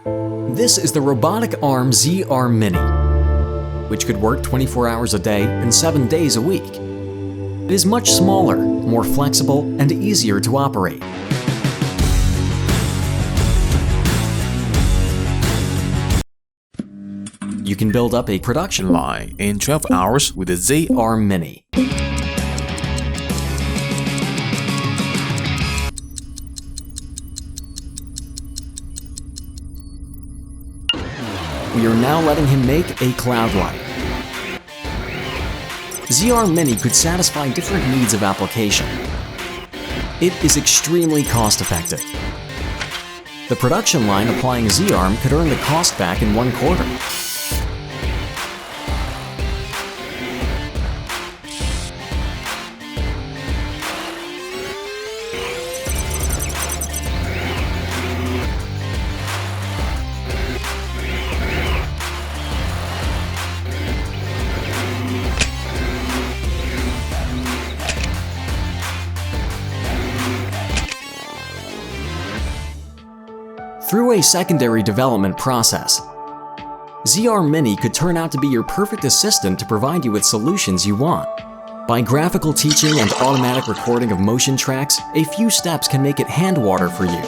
This is the Robotic Arm ZR Mini, which could work 24 hours a day and 7 days a week. It is much smaller, more flexible, and easier to operate. You can build up a production line in 12 hours with the ZR Mini. We are now letting him make a cloud light. ZR Mini could satisfy different needs of application. It is extremely cost-effective. The production line applying a Z-arm could earn the cost back in 1/4. Through a secondary development process, ZR Mini could turn out to be your perfect assistant to provide you with solutions you want. By graphical teaching and automatic recording of motion tracks, a few steps can make it hand water for you.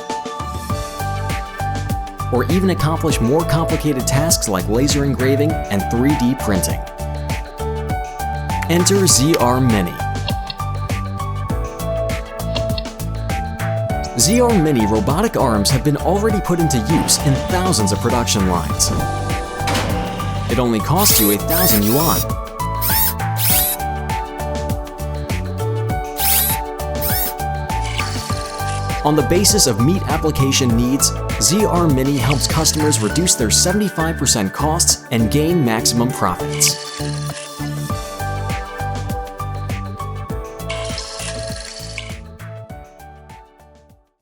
Or even accomplish more complicated tasks like laser engraving and 3D printing. Enter ZR Mini. ZR Mini robotic arms have been already put into use in thousands of production lines. It only costs you 1,000 yuan. On the basis of meet application needs, ZR Mini helps customers reduce their 75% costs and gain maximum profits.